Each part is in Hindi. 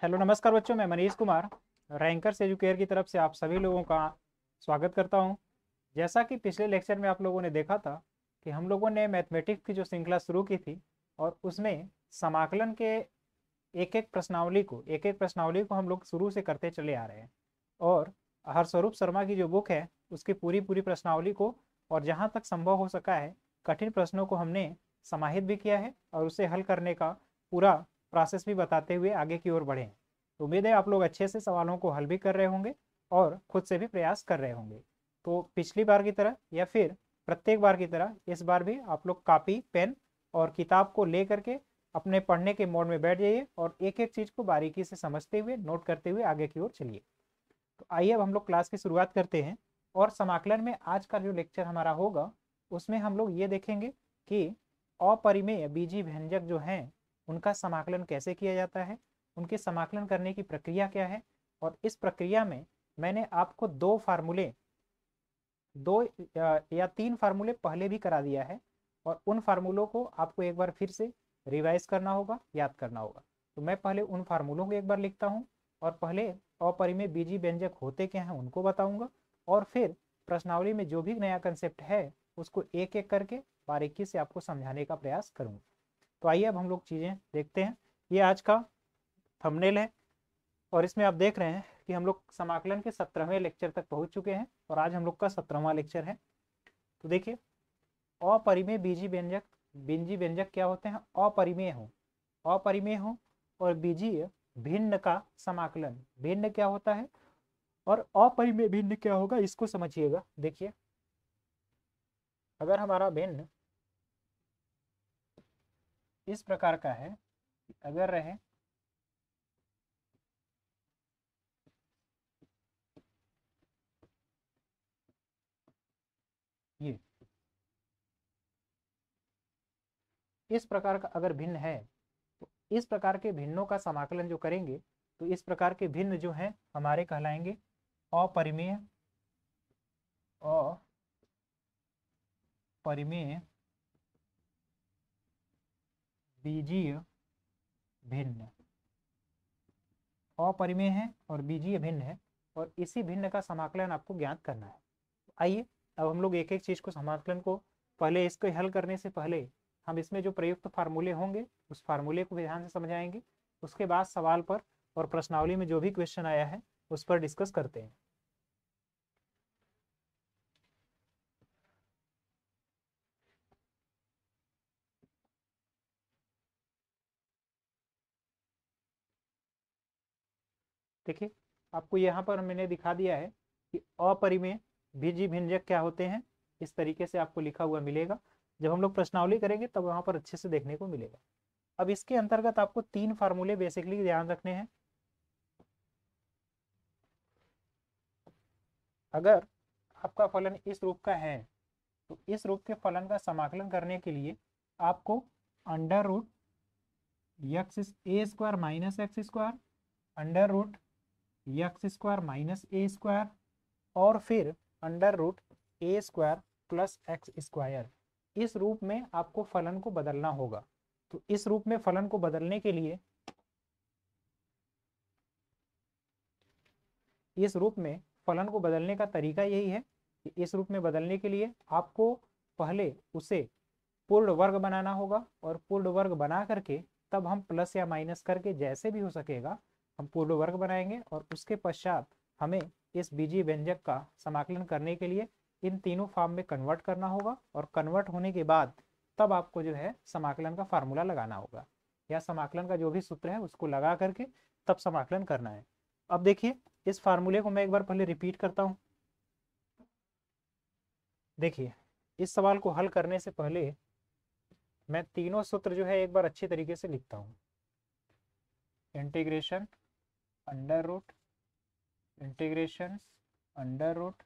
हेलो नमस्कार बच्चों, मैं मनीष कुमार रैंकर्स एजुकेयर की तरफ से आप सभी लोगों का स्वागत करता हूं। जैसा कि पिछले लेक्चर में आप लोगों ने देखा था कि हम लोगों ने मैथमेटिक्स की जो श्रृंखला शुरू की थी और उसमें समाकलन के एक एक प्रश्नावली को हम लोग शुरू से करते चले आ रहे हैं। और हरस्वरूप शर्मा की जो बुक है उसकी पूरी पूरी प्रश्नावली को और जहाँ तक संभव हो सका है कठिन प्रश्नों को हमने समाहित भी किया है और उसे हल करने का पूरा प्रोसेस भी बताते हुए आगे की ओर बढ़े हैं। तो उम्मीद है आप लोग अच्छे से सवालों को हल भी कर रहे होंगे और खुद से भी प्रयास कर रहे होंगे। तो पिछली बार की तरह या फिर प्रत्येक बार की तरह इस बार भी आप लोग कापी पेन और किताब को ले करके अपने पढ़ने के मोड में बैठ जाइए और एक एक चीज को बारीकी से समझते हुए नोट करते हुए आगे की ओर चलिए। तो आइए अब हम लोग क्लास की शुरुआत करते हैं। और समाकलन में आज का जो लेक्चर हमारा होगा उसमें हम लोग ये देखेंगे कि अपरिमेय बीजीय व्यंजक जो हैं उनका समाकलन कैसे किया जाता है, उनके समाकलन करने की प्रक्रिया क्या है। और इस प्रक्रिया में मैंने आपको दो या तीन फार्मूले पहले भी करा दिया है और उन फार्मूलों को आपको एक बार फिर से रिवाइज करना होगा, याद करना होगा। तो मैं पहले उन फार्मूलों को एक बार लिखता हूँ और पहले अपरिमेय बीजीय व्यंजक होते क्या हैं उनको बताऊंगा और फिर प्रश्नावली में जो भी नया कंसेप्ट है उसको एक एक करके बारीकी से आपको समझाने का प्रयास करूंगा। तो आइए अब हम लोग चीज़ें देखते हैं। ये आज का थंबनेल है और इसमें आप देख रहे हैं कि हम लोग समाकलन के 17वें लेक्चर तक पहुंच चुके हैं और आज हम लोग का 17वां लेक्चर है। तो देखिए, अपरिमेय बीजीय व्यंजक क्या होते हैं? अपरिमेय हो और बीजीय भिन्न का समाकलन। भिन्न क्या होता है और अपरिमेय भिन्न क्या होगा इसको समझिएगा। देखिए, अगर हमारा भिन्न इस प्रकार का है, अगर रहे ये इस प्रकार का अगर भिन्न है तो इस प्रकार के भिन्नों का समाकलन जो करेंगे तो इस प्रकार के भिन्न जो हैं हमारे कहलाएंगे अपरिमेय अपरिमेय बीजीय भिन्न। अपरिमेय है और बीजीय भिन्न है और इसी भिन्न का समाकलन आपको ज्ञात करना है। आइए अब हम लोग एक एक चीज को समाकलन को पहले इसको हल करने से पहले हम इसमें जो प्रयुक्त फार्मूले होंगे उस फार्मूले को भी ध्यान से समझाएंगे। उसके बाद सवाल पर और प्रश्नावली में जो भी क्वेश्चन आया है उस पर डिस्कस करते हैं। देखिए, आपको यहाँ पर मैंने दिखा दिया है कि अपरिमेय बीजीय व्यंजक क्या होते हैं। इस तरीके से आपको लिखा हुआ मिलेगा। जब हम लोग प्रश्नावली करेंगे तब वहाँ पर अच्छे से देखने को मिलेगा। अब इसके अंतर्गत आपको तीन फार्मूले बेसिकली ध्यान रखने हैं। अगर आपका फलन इस रूप का है तो इस रूप के फलन का समाकलन करने के लिए आपको under root x a square minus x square, under root x square minus a square और फिर under root a square plus x square, इस रूप में आपको फलन को बदलना होगा। तो इस रूप में फलन को बदलने के लिए इस रूप में फलन को बदलने का तरीका यही है कि इस रूप में बदलने के लिए आपको पहले उसे पूर्ण वर्ग बनाना होगा और पूर्ण वर्ग बना करके तब हम प्लस या माइनस करके जैसे भी हो सकेगा हम पूर्ण वर्ग बनाएंगे और उसके पश्चात हमें इस बीजीय व्यंजक का समाकलन करने के लिए इन तीनों फॉर्म में कन्वर्ट करना होगा और कन्वर्ट होने के बाद तब आपको जो है समाकलन का फार्मूला लगाना होगा या समाकलन का जो भी सूत्र है उसको लगा करके तब समाकलन करना है। अब देखिए, इस फार्मूले को मैं एक बार पहले रिपीट करता हूं। देखिए, इस सवाल को हल करने से पहले मैं तीनों सूत्र जो है एक बार अच्छी तरीके से लिखता हूं। Integration under root, integration under root,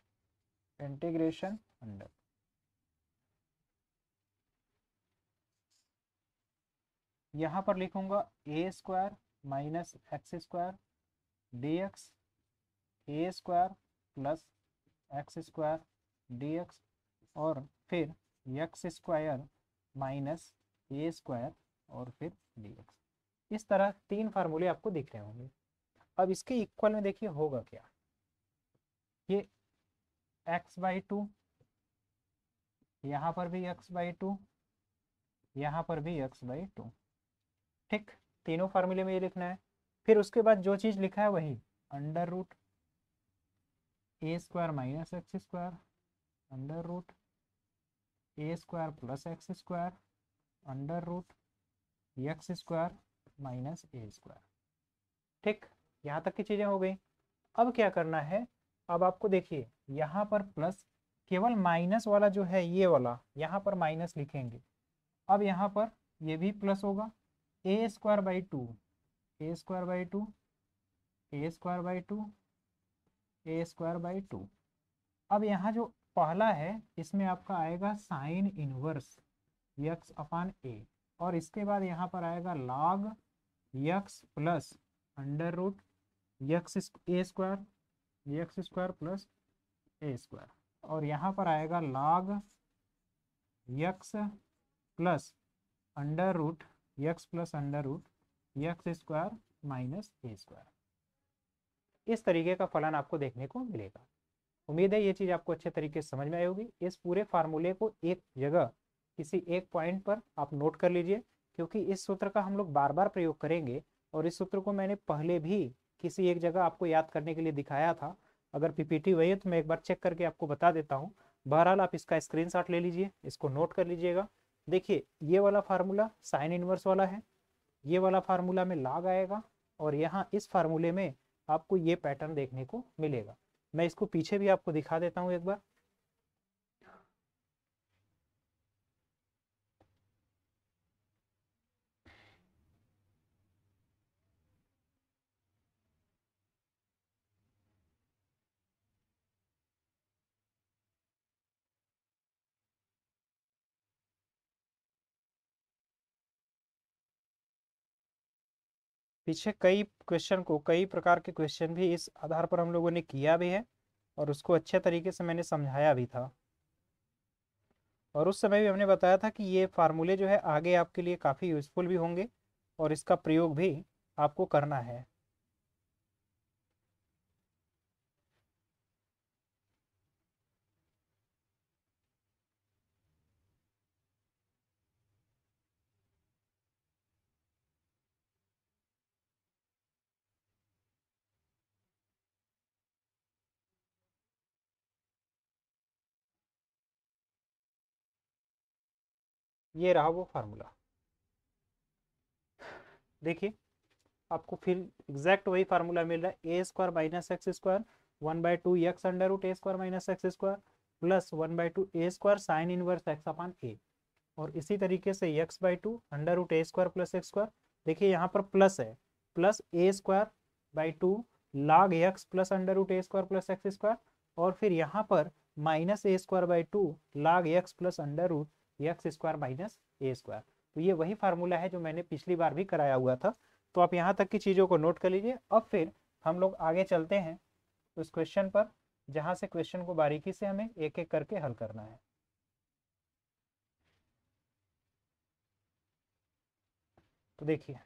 integration under. यहां पर लिखूंगा a square minus x square d x, a square plus x square d x और फिर x square minus a square और फिर डी एक्स। इस तरह तीन फार्मूले आपको दिख रहे होंगे। अब इसके इक्वल में देखिए होगा क्या, ये x/2, यहाँ पर भी x/2, यहाँ पर भी x/2। ठीक, तीनों फार्मूले में ये लिखना है। फिर उसके बाद जो चीज़ लिखा है वही, √a² minus x², √a² plus x², √x² minus a²। ठीक, यहाँ तक की चीज़ें हो गई। अब क्या करना है, अब आपको देखिए यहाँ पर प्लस, केवल माइनस वाला जो है ये वाला, यहाँ पर माइनस लिखेंगे। अब यहाँ पर ये भी प्लस होगा, a²/2, a²/2, a²/2, a²/2। अब यहाँ जो पहला है इसमें आपका आएगा साइन इनवर्स x/a, और इसके बाद यहाँ पर आएगा log x plus x² plus a², और यहाँ पर आएगा log x plus x² minus a²। इस तरीके का फलन आपको देखने को मिलेगा। उम्मीद है ये चीज़ आपको अच्छे तरीके से समझ में आई होगी। इस पूरे फार्मूले को एक जगह किसी एक पॉइंट पर आप नोट कर लीजिए, क्योंकि इस सूत्र का हम लोग बार बार प्रयोग करेंगे, और इस सूत्र को मैंने पहले भी किसी एक जगह आपको याद करने के लिए दिखाया था। अगर पीपीटी वही है तो मैं एक बार चेक करके आपको बता देता हूँ। बहरहाल आप इसका स्क्रीनशॉट ले लीजिए, इसको नोट कर लीजिएगा। देखिए ये वाला फार्मूला साइन इनवर्स वाला है, ये वाला फार्मूला में log आएगा, और यहाँ इस फार्मूले में आपको ये पैटर्न देखने को मिलेगा। मैं इसको पीछे भी आपको दिखा देता हूँ एक बार। पीछे कई क्वेश्चन को, कई प्रकार के क्वेश्चन भी इस आधार पर हम लोगों ने किया भी है, और उसको अच्छे तरीके से मैंने समझाया भी था। और उस समय भी हमने बताया था कि ये फार्मूले जो है आगे आपके लिए काफ़ी यूजफुल भी होंगे, और इसका प्रयोग भी आपको करना है। ये रहा वो फार्मूला। देखिए आपको फिर एग्जैक्ट वही फार्मूला मिल रहा है, a² minus x² 1/2 x√a² minus x² plus 1/2 a² sign inverse x/a, और इसी तरीके से x/2 √a² प्लस x²। देखिए यहाँ पर प्लस है, plus a²/2 log x plus √a² plus x², और फिर यहाँ पर minus a²/2 log x plus √x² minus a²। तो ये वही फार्मूला है जो मैंने पिछली बार भी कराया हुआ था। तो आप यहाँ तक की चीज़ों को नोट कर लीजिए। अब फिर हम लोग आगे चलते हैं उस क्वेश्चन पर, जहाँ से क्वेश्चन को बारीकी से हमें एक एक करके हल करना है। तो देखिए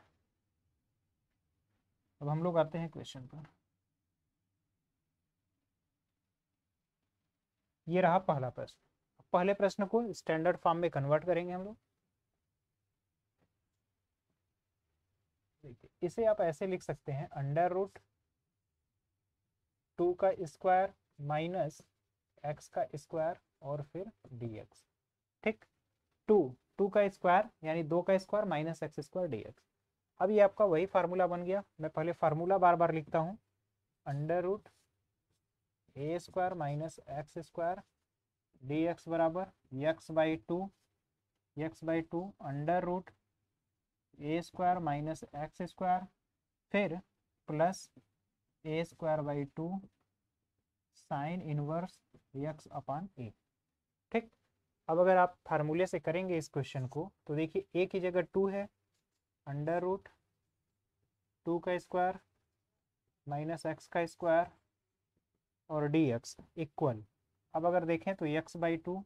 अब हम लोग आते हैं क्वेश्चन पर। ये रहा पहला प्रश्न। पहले प्रश्न को स्टैंडर्ड फॉर्म में कन्वर्ट करेंगे हम लोग। देखिए इसे आप ऐसे लिख सकते हैं, √2 का स्क्वायर माइनस x का स्क्वायर और फिर dx। ठीक, टू टू का स्क्वायर यानी 2 का स्क्वायर माइनस x² dx। अब ये आपका वही फार्मूला बन गया। मैं पहले फार्मूला बार बार लिखता हूँ, √a² माइनस x² dx बराबर x/2 √a² माइनस x², फिर plus a²/2 sine inverse x/a। ठीक, अब अगर आप फार्मूले से करेंगे इस क्वेश्चन को तो देखिए a की जगह 2 है, √2 का स्क्वायर माइनस x का स्क्वायर और dx इक्वल। अब अगर देखें तो x/2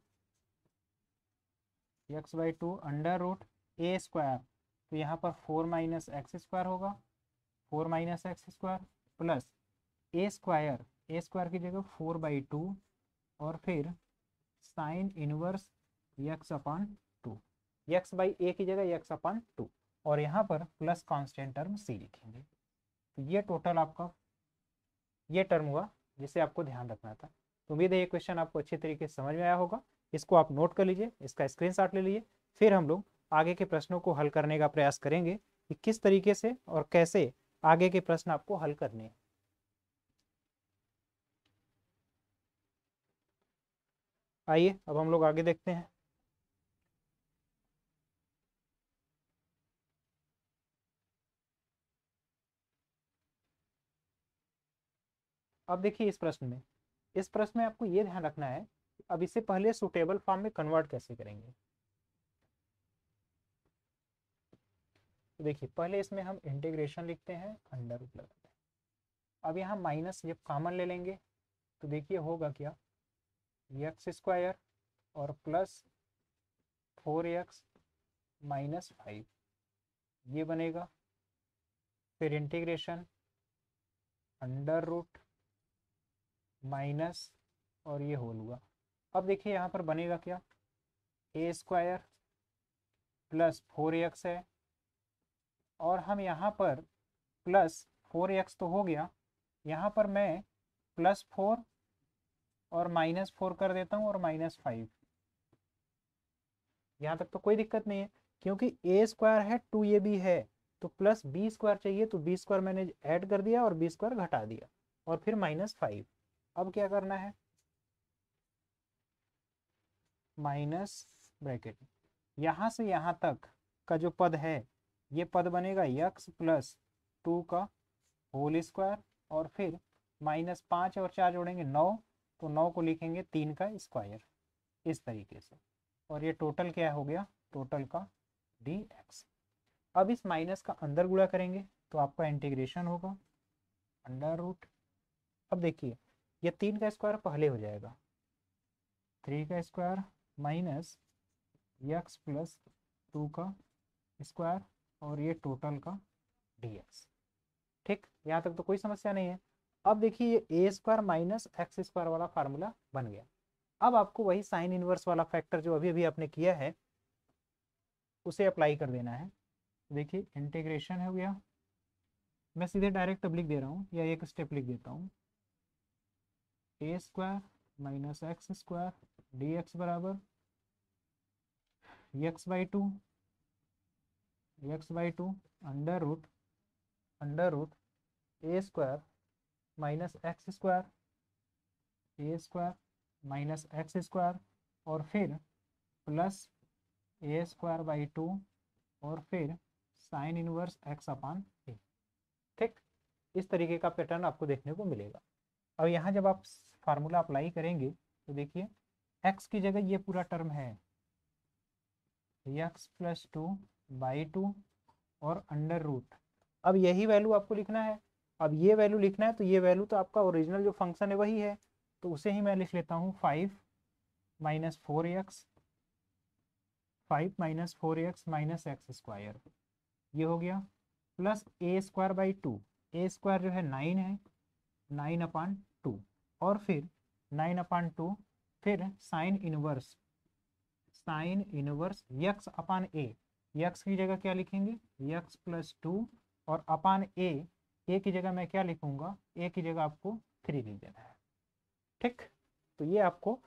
√a², तो यहाँ पर 4 माइनस x² होगा, 4 minus x², plus a square की जगह 4/2 और फिर sine inverse x upon 2, x by a की जगह यक्स अपॉन 2, और यहाँ पर प्लस कांस्टेंट टर्म सी लिखेंगे। तो ये टोटल आपका ये टर्म हुआ जिसे आपको ध्यान रखना था। तो उम्मीद है ये क्वेश्चन आपको अच्छे तरीके से समझ में आया होगा। इसको आप नोट कर लीजिए, इसका स्क्रीनशॉट ले लीजिए, फिर हम लोग आगे के प्रश्नों को हल करने का प्रयास करेंगे कि किस तरीके से और कैसे आगे के प्रश्न आपको हल करने हैं। आइए अब हम लोग आगे देखते हैं। अब देखिए इस प्रश्न में आपको ये ध्यान रखना है, अब इसे पहले सुटेबल फॉर्म में कन्वर्ट कैसे करेंगे। तो देखिए पहले इसमें हम इंटीग्रेशन लिखते हैं, अंडर रूट लगाते हैं। अब यहाँ माइनस जब कॉमन ले लेंगे तो देखिए होगा क्या, एक्स स्क्वायर और प्लस 4x माइनस 5 ये बनेगा, फिर इंटीग्रेशन अंडर रूट माइनस और ये होल हुआ। अब देखिए यहाँ पर बनेगा क्या, ए स्क्वायर प्लस 4x है, और हम यहाँ पर प्लस 4x तो हो गया, यहाँ पर मैं +4 और -4 कर देता हूँ और -5। यहाँ तक तो कोई दिक्कत नहीं है, क्योंकि ए स्क्वायर है 2ab है, तो प्लस बी स्क्वायर चाहिए, तो बी स्क्वायर मैंने ऐड कर दिया और बी स्क्वायर घटा दिया, और फिर -5। अब क्या करना है, माइनस ब्रैकेट, यहाँ से यहाँ तक का जो पद है ये पद बनेगा यक्स प्लस 2 का होल स्क्वायर, और फिर -5 और 4 जोड़ेंगे 9, तो 9 को लिखेंगे 3 का स्क्वायर, इस तरीके से। और ये टोटल क्या हो गया, टोटल का dx। अब इस माइनस का अंदर गुणा करेंगे तो आपका इंटीग्रेशन होगा अंडर रूट, अब देखिए ये 3 का स्क्वायर पहले हो जाएगा, 3 का स्क्वायर माइनस यक्स प्लस 2 का स्क्वायर, और ये टोटल का dx। ठीक, यहाँ तक तो कोई समस्या नहीं है। अब देखिए ये ए स्क्वायर माइनस एक्स स्क्वायर वाला फार्मूला बन गया। अब आपको वही साइन इनवर्स वाला फैक्टर जो अभी अभी आपने किया है उसे अप्लाई कर देना है। देखिए इंटीग्रेशन हो गया, मैं सीधे डायरेक्ट अब लिख दे रहा हूँ या एक स्टेप लिख देता हूँ, a square minus x square d x बराबर x/2 under root a square minus x square a square minus x square, और फिर प्लस a²/2 और फिर sine inverse x upon a. ठीक, इस तरीके का पैटर्न आपको देखने को मिलेगा। अब यहाँ जब आप फार्मूला अप्लाई करेंगे तो देखिए x की जगह ये पूरा टर्म है x + 2/2 और अंडर रूट, अब यही वैल्यू आपको लिखना है। अब ये वैल्यू लिखना है तो ये वैल्यू तो आपका ओरिजिनल जो फंक्शन है वही है, तो उसे ही मैं लिख लेता हूँ 5 - 4x माइनस एक्स स्क्वायर, ये हो गया, प्लस a²/2, ए स्क्वायर जो है 9 है, 9/2, और फिर 9/2 फिर साइन इनवर्स यक्स अपान ए, यक्स की जगह क्या लिखेंगे यक्स + 2 और अपान ए की जगह मैं क्या लिखूंगा, ए की जगह आपको 3 लिख देना है। ठीक, तो ये आपको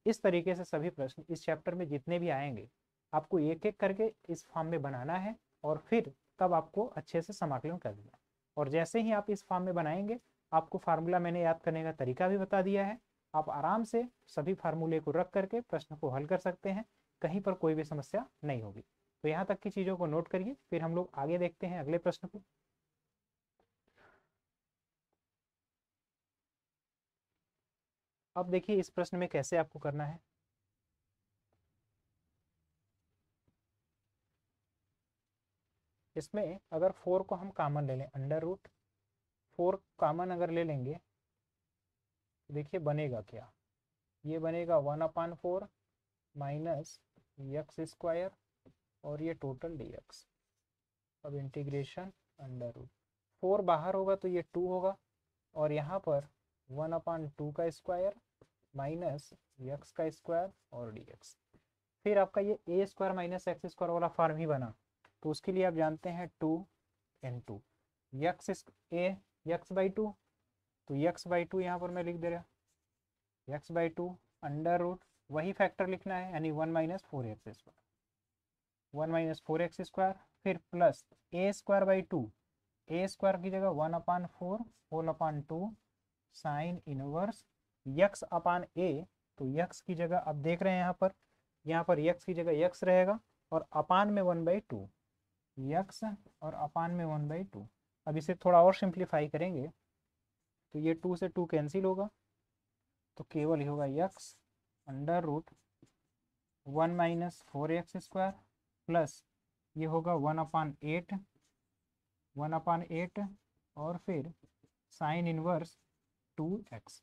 इस तरीके से सभी प्रश्न इस चैप्टर में जितने भी आएंगे आपको एक एक करके इस फॉर्म में बनाना है, और फिर तब आपको अच्छे से समाकलन कर देना है। और जैसे ही आप इस फॉर्म में बनाएंगे, आपको फार्मूला मैंने याद करने का तरीका भी बता दिया है, आप आराम से सभी फार्मूले को रख करके प्रश्न को हल कर सकते हैं, कहीं पर कोई भी समस्या नहीं होगी। तो यहाँ तक की चीज़ों को नोट करिए, फिर हम लोग आगे देखते हैं अगले प्रश्न को। अब देखिए इस प्रश्न में कैसे आपको करना है। इसमें अगर 4 को हम कॉमन ले लें, अंडर रूट 4 कॉमन अगर ले लेंगे तो देखिए बनेगा क्या, ये बनेगा 1/4 माइनस यक्स स्क्वायर और ये टोटल dx। अब इंटीग्रेशन अंडर रूट 4 बाहर होगा तो ये 2 होगा, और यहाँ पर 1/2 का स्क्वायर माइनस एक्स का स्क्वायर और dx। फिर आपका ये ए स्क्वायर माइनस एक्स स्क्वायर वाला फॉर्म ही बना, तो उसके लिए आप जानते हैं 2 x A x by two, तो x/2 यहाँ पर मैं लिख दे रहा x/2 अंडर रूट, वही फैक्टर लिखना है यानी 1 - 4x², फिर प्लस a²/2, ए स्क्वायर की जगह 1/4 होल/2 साइन इनवर्स x/a, तो x की जगह अब देख रहे हैं यहाँ पर x की जगह x रहेगा और अपान में 1/2 x और अपान में 1/2। अब इसे थोड़ा और सिंप्लीफाई करेंगे तो ये 2 से 2 कैंसिल होगा, तो केवल ही होगा x under root 1 - 4x² plus ये होगा 1/8 और फिर साइन इनवर्स 2x।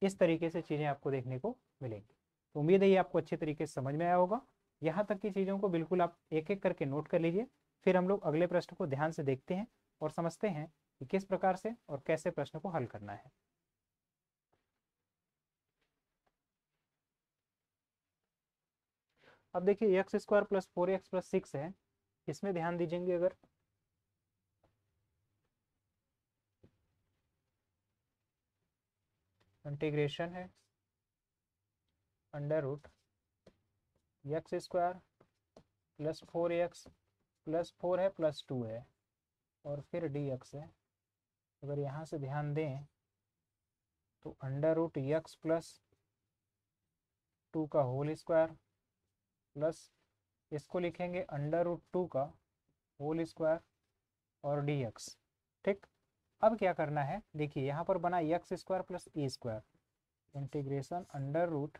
इस तरीके से चीज़ें आपको देखने को मिलेंगी। तो उम्मीद है ये आपको अच्छे तरीके से समझ में आया होगा। यहाँ तक की चीज़ों को बिल्कुल आप एक एक करके नोट कर लीजिए, फिर हम लोग अगले प्रश्न को ध्यान से देखते हैं और समझते हैं कि किस प्रकार से और कैसे प्रश्न को हल करना है। अब देखिए x² + 4x + 6 है, इसमें ध्यान दीजिएंगे अगर इंटीग्रेशन है अंडर रूट x² + 4x + 4 है प्लस 2 है और फिर dx है। अगर यहाँ से ध्यान दें तो अंडर रूट x + 2 का होल स्क्वायर प्लस इसको लिखेंगे अंडर रूट 2 का होल स्क्वायर और dx। ठीक, अब क्या करना है, देखिए यहाँ पर बना x² + a², integration under root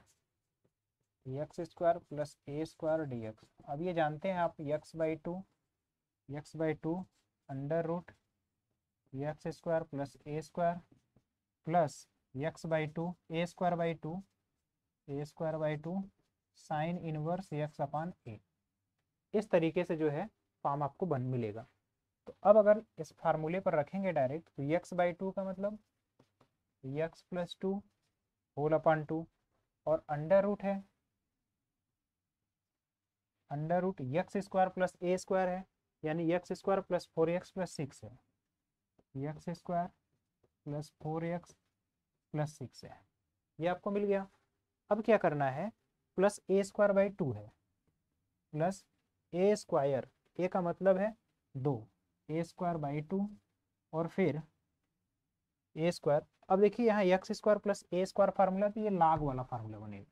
x² + a² dx। अब ये जानते हैं आप x/2 under root x² + a² plus x/2 a²/2 sine inverse x/a। इस तरीके से जो है फॉर्म आपको बन मिलेगा। तो अब अगर इस फार्मूले पर रखेंगे डायरेक्ट तो x/2 का मतलब x + 2 होल/2 और अंडर रूट है अंडर रूट x² + a² है यानी x² + 4x + 6 है, x² + 4x + 6 है, ये आपको मिल गया। अब क्या करना है, प्लस a²/2 है प्लस a², a का मतलब है 2, a²/2 और फिर a²। अब देखिए यहाँ x² + a² फार्मूला, तो ये log वाला फार्मूला बनेगा,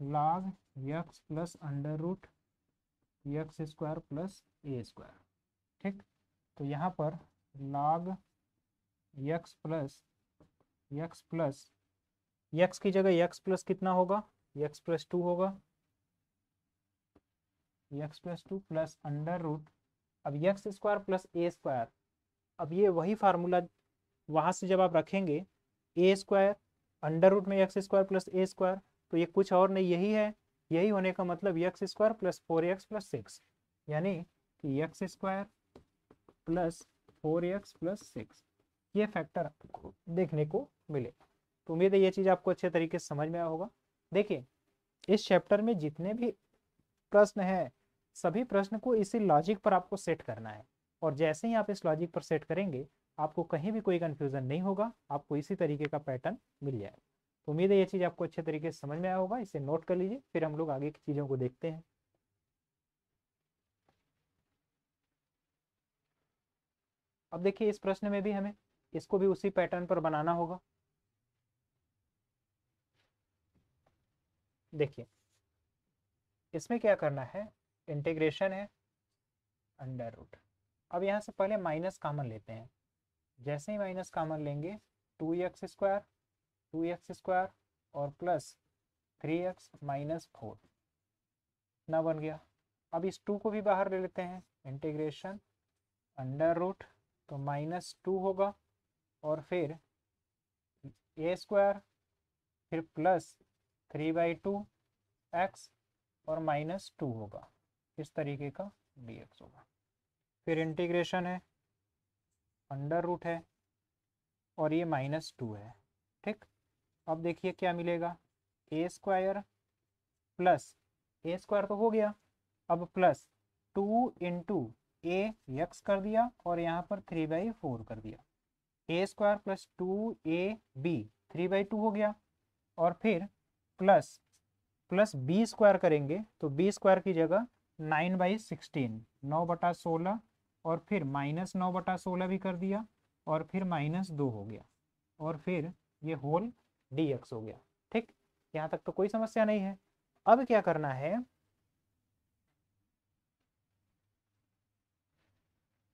log x plus under root x² + a²। ठीक, तो यहाँ पर log x प्लस x की जगह x प्लस कितना होगा, x + 2 होगा, x + 2 प्लस अंडर रूट, अब x² + a², अब ये वही फार्मूला वहाँ से जब आप रखेंगे a² अंडर रूट में x² + a², तो ये कुछ और नहीं यही है, यही होने का मतलब x² + 4x + 6 यानी कि x² + 4x + 6 ये फैक्टर आपको देखने को मिले। तो उम्मीद है ये चीज़ आपको अच्छे तरीके से समझ में आया होगा। देखिए इस चैप्टर में जितने भी प्रश्न है सभी प्रश्न को इसी लॉजिक पर आपको सेट करना है और जैसे ही आप इस लॉजिक पर सेट करेंगे आपको कहीं भी कोई कंफ्यूजन नहीं होगा, आपको इसी तरीके का पैटर्न मिल जाएगा। तो उम्मीद है ये चीज़ आपको अच्छे तरीके से समझ में आया होगा, इसे नोट कर लीजिए फिर हम लोग आगे की चीज़ों को देखते हैं। अब देखिए इस प्रश्न में भी हमें इसको भी उसी पैटर्न पर बनाना होगा। देखिए इसमें क्या करना है, इंटीग्रेशन है अंडर रूट, अब यहाँ से पहले माइनस कॉमन लेते हैं, जैसे ही माइनस कॉमन लेंगे 2x² और प्लस 3x - 4 ना बन गया। अब इस 2 को भी बाहर ले लेते हैं, इंटीग्रेशन अंडर रूट, तो -2 होगा और फिर a², फिर प्लस 3/2x और -2 होगा, इस तरीके का dx होगा। फिर इंटीग्रेशन है अंडर रूट है और ये -2 है। ठीक, अब देखिए क्या मिलेगा, ए स्क्वायर प्लस, ए स्क्वायर तो हो गया, अब प्लस 2 × ए एक्स कर दिया और यहाँ पर 3/4 कर दिया। ए स्क्वायर प्लस 2ab 3/2 हो गया, और फिर प्लस प्लस बी स्क्वायर करेंगे तो बी स्क्वायर की जगह 9/16, 9/16, और फिर -9/16 भी कर दिया, और फिर -2 हो गया, और फिर ये होल dx हो गया। ठीक, यहाँ तक तो कोई समस्या नहीं है। अब क्या करना है,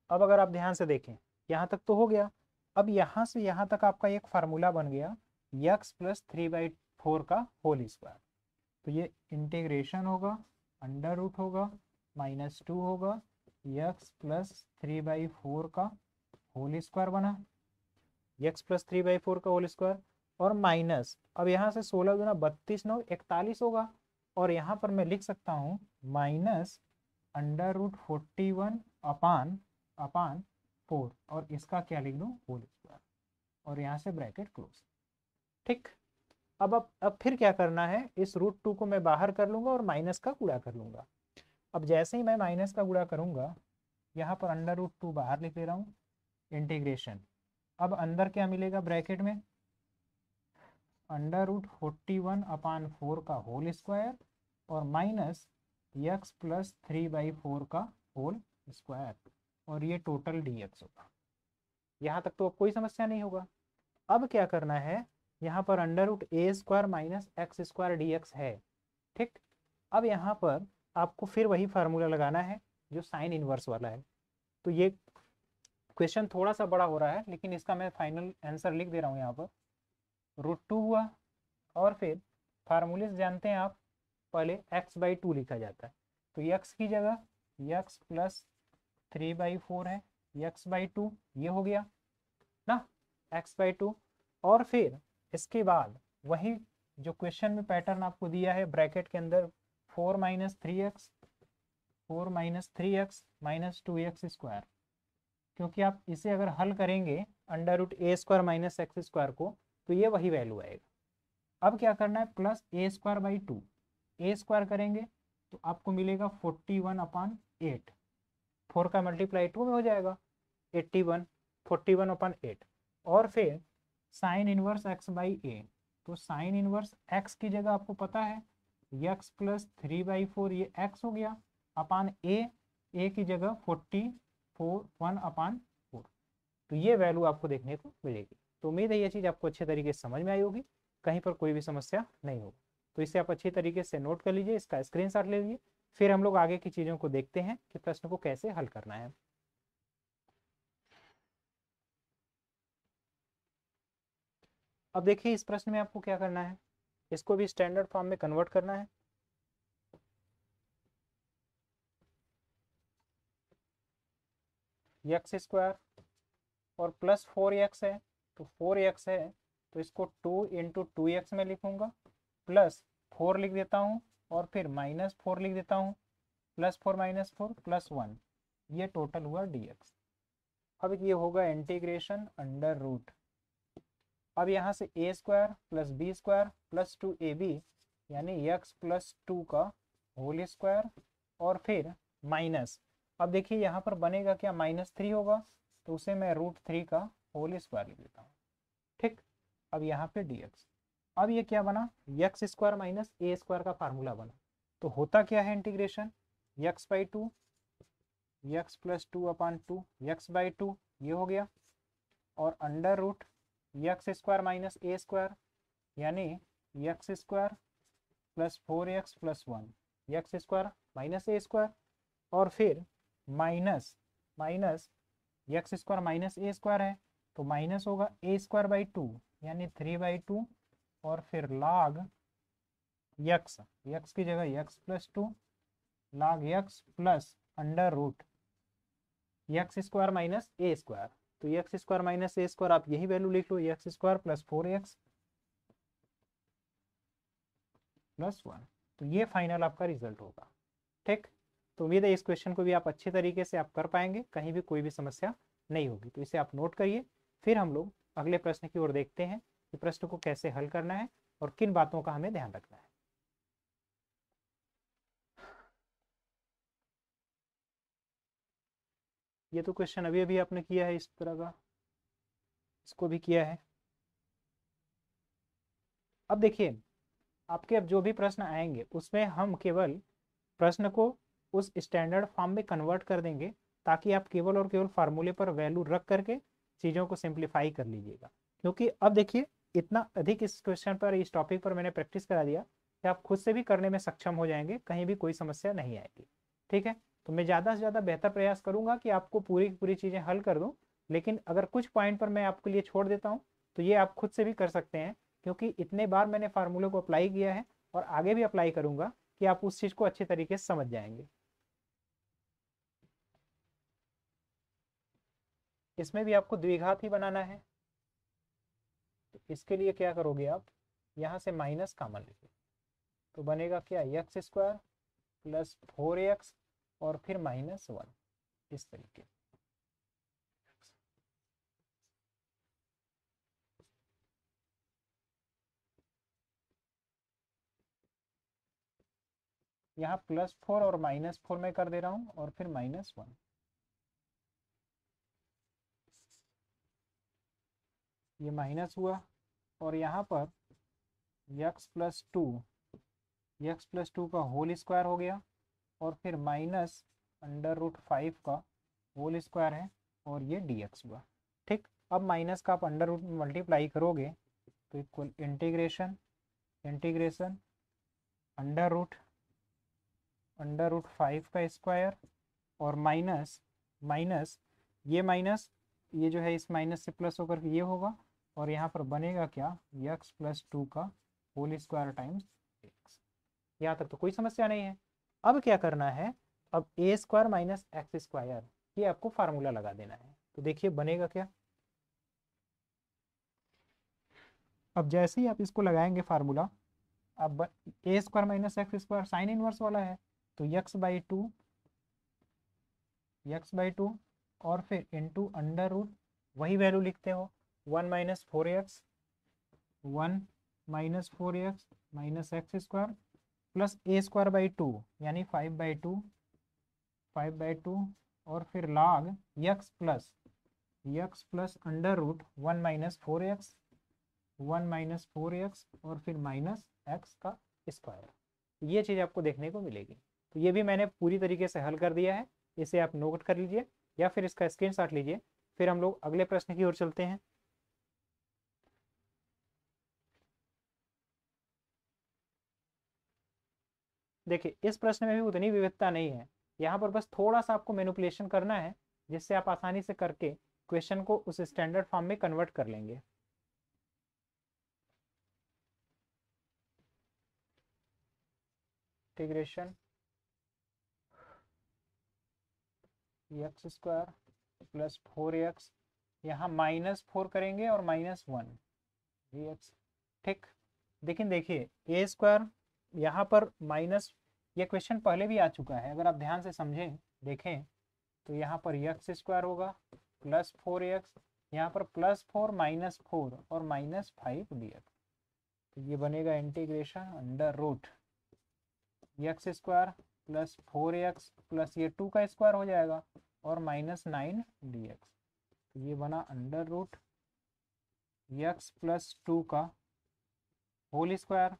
अब अगर आप ध्यान से देखें यहाँ तक तो हो गया। अब यहाँ से यहाँ तक आपका एक फार्मूला बन गया x प्लस 3/4 का होल स्क्वायर। तो ये इंटीग्रेशन होगा, अंडर रूट होगा, -2 होगा, x प्लस 3/4 का होल स्क्वायर बना, x प्लस 3/4 का होल स्क्वायर, और माइनस, अब यहाँ से 16 गुना 32 9 41 होगा, और यहाँ पर मैं लिख सकता हूँ माइनस √41 अपान अपान 4, और इसका क्या लिख दूँ, होल स्क्वायर, और यहाँ से ब्रैकेट क्लोज। ठीक, अब फिर क्या करना है, इस √2 को मैं बाहर कर लूंगा और माइनस का गुणा कर लूंगा। अब जैसे ही मैं माइनस का गुणा करूंगा, यहाँ पर √2 बाहर लिख ले रहा हूँ, इंटीग्रेशन, अब अंदर क्या मिलेगा ब्रैकेट में, √41 अपान 4 का होल स्क्वायर, और माइनस x प्लस 3/4 का होल स्क्वायर, और ये टोटल dx होगा। यहाँ तक तो अब कोई समस्या नहीं होगा। अब क्या करना है, यहाँ पर √a² माइनस x² dx है। ठीक, अब यहाँ पर आपको फिर वही फार्मूला लगाना है जो साइन इनवर्स वाला है। तो ये क्वेश्चन थोड़ा सा बड़ा हो रहा है, लेकिन इसका मैं फाइनल आंसर लिख दे रहा हूँ यहाँ पर। √2 हुआ, और फिर फार्मूले से जानते हैं आप, पहले x/2 लिखा जाता है, तो x की जगह x प्लस 3/4 है, x/2 ये हो गया ना, x/2, और फिर इसके बाद वही जो क्वेश्चन में पैटर्न आपको दिया है, ब्रैकेट के अंदर 4 - 3x, 4 - 3x - 2x², क्योंकि आप इसे अगर हल करेंगे √a² माइनस x² को, तो ये वही वैल्यू आएगा। अब क्या करना है, प्लस a²/2, a² करेंगे तो आपको मिलेगा 41/8, 4 का मल्टीप्लाई 2 में हो जाएगा 81, 41/8, और फिर साइन इनवर्स x/a, तो साइन इनवर्स x की जगह आपको पता है x प्लस 3/4, ये x हो गया, अपान a की जगह 41/4, तो ये वैल्यू आपको देखने को मिलेगी। तो उम्मीद है ये चीज़ आपको अच्छे तरीके से समझ में आई होगी, कहीं पर कोई भी समस्या नहीं होगी। तो इसे आप अच्छी तरीके से नोट कर लीजिए, इसका स्क्रीनशॉट ले लीजिए, फिर हम लोग आगे की चीज़ों को देखते हैं कि प्रश्न को कैसे हल करना है। अब देखिए इस प्रश्न में आपको क्या करना है, इसको भी स्टैंडर्ड फॉर्म में कन्वर्ट करना है। x² और प्लस 4x है, तो 4x है तो इसको 2 × 2x में लिखूंगा, प्लस 4 लिख देता हूँ, और फिर -4 लिख देता हूँ, +4 - 4 +1, ये टोटल हुआ dx। अब ये होगा इंटीग्रेशन अंडर रूट, अब यहाँ से a² plus b² plus 2ab, यानी x प्लस 2 का होल स्क्वायर, और फिर माइनस, अब देखिए यहाँ पर बनेगा क्या, -3 होगा, तो उसे मैं √3 का होल स्क्वायर लिख देता हूँ। ठीक, अब यहाँ पे dx, अब ये क्या बना, x² माइनस a² का फार्मूला बना, तो होता क्या है integration, x/2, x plus 2/2, x/2 ये हो गया, और under root x² minus a², यानी x² plus 4x plus 1, x² minus a², और फिर minus minus x² minus a² है, तो माइनस होगा a²/2 यानी 3/2, और फिर log x की जगह x plus 2, log x plus under root x² minus a², तो x² माइनस a² आप यही वैल्यू लिख लो, x² प्लस 4x प्लस 1, तो ये फाइनल आपका रिजल्ट होगा। ठीक, तो उम्मीद है इस क्वेश्चन को भी आप अच्छे तरीके से आप कर पाएंगे, कहीं भी कोई भी समस्या नहीं होगी। तो इसे आप नोट करिए। फिर हम लोग अगले प्रश्न की ओर देखते हैं कि प्रश्न को कैसे हल करना है और किन बातों का हमें ध्यान रखना है। ये तो क्वेश्चन अभी अभी आपने किया है इस तरह का, इसको भी किया है। अब देखिए, आपके अब जो भी प्रश्न आएंगे उसमें हम केवल प्रश्न को उस स्टैंडर्ड फॉर्म में कन्वर्ट कर देंगे, ताकि आप केवल और केवल फार्मूले पर वैल्यू रख करके चीज़ों को सिंप्लीफाई कर लीजिएगा। क्योंकि अब देखिए, इतना अधिक इस क्वेश्चन पर, इस टॉपिक पर मैंने प्रैक्टिस करा दिया कि आप खुद से भी करने में सक्षम हो जाएंगे, कहीं भी कोई समस्या नहीं आएगी। ठीक है, तो मैं ज़्यादा से ज़्यादा बेहतर प्रयास करूंगा कि आपको पूरी की पूरी चीज़ें हल कर दूं। लेकिन अगर कुछ पॉइंट पर मैं आपके लिए छोड़ देता हूँ तो ये आप खुद से भी कर सकते हैं, क्योंकि इतने बार मैंने फार्मूले को अप्लाई किया है और आगे भी अप्लाई करूंगा कि आप उस चीज़ को अच्छे तरीके से समझ जाएंगे। इसमें भी आपको द्विघात ही बनाना है, तो इसके लिए क्या करोगे आप, यहाँ से माइनस कॉमन लीजिए, तो बनेगा क्या, एक्स स्क्वायर प्लस 4x और फिर -1, इस तरीके। यहाँ +4 और -4 में कर दे रहा हूँ और फिर -1। ये माइनस हुआ और यहाँ पर x+2 का होल स्क्वायर हो गया और फिर -√5 का होल स्क्वायर है और ये dx हुआ। ठीक, अब माइनस का आप अंडर रूट मल्टीप्लाई करोगे तो equal integration integration under root 5 का स्क्वायर और माइनस माइनस ये जो है इस माइनस से प्लस होकर के ये होगा और यहाँ पर बनेगा क्या, x+2 का होल स्क्वायर टाइम्स x। यहाँ तक तो कोई समस्या नहीं है। अब क्या करना है, अब a² माइनस x², ये आपको फार्मूला लगा देना है। तो देखिए बनेगा क्या, अब जैसे ही आप इसको लगाएंगे फार्मूला, अब a² minus x² sine inverse वाला है, तो x/2 और फिर इंटू अंडर रूट, वही वैल्यू लिखते हो, 1 - 4x minus x² plus a²/2 यानी 5/2 और फिर log x plus under root 1 - 4x और फिर माइनस x का स्क्वायर। ये चीज़ आपको देखने को मिलेगी। तो ये भी मैंने पूरी तरीके से हल कर दिया है, इसे आप नोट कर लीजिए या फिर इसका स्क्रीनशॉट लीजिए। फिर हम लोग अगले प्रश्न की ओर चलते हैं। देखिए, इस प्रश्न में भी उतनी विविधता नहीं है, यहाँ पर बस थोड़ा सा आपको मैनिपुलेशन करना है, जिससे आप आसानी से करके क्वेश्चन को उस स्टैंडर्ड फॉर्म में कन्वर्ट कर लेंगे। इंटीग्रेशन x² प्लस 4x, यहाँ -4 करेंगे और -1 dx। ठीक, लेकिन देखिए a² यहाँ पर माइनस, ये क्वेश्चन पहले भी आ चुका है, अगर आप ध्यान से समझें देखें तो यहाँ पर x² होगा प्लस 4x, यहाँ पर +4 -4 और -5 dx। तो ये बनेगा integration under root x² plus 4x plus ये 2 का स्क्वायर हो जाएगा और -9 dx। तो ये बना अंडर रूट x+2 का होल स्क्वायर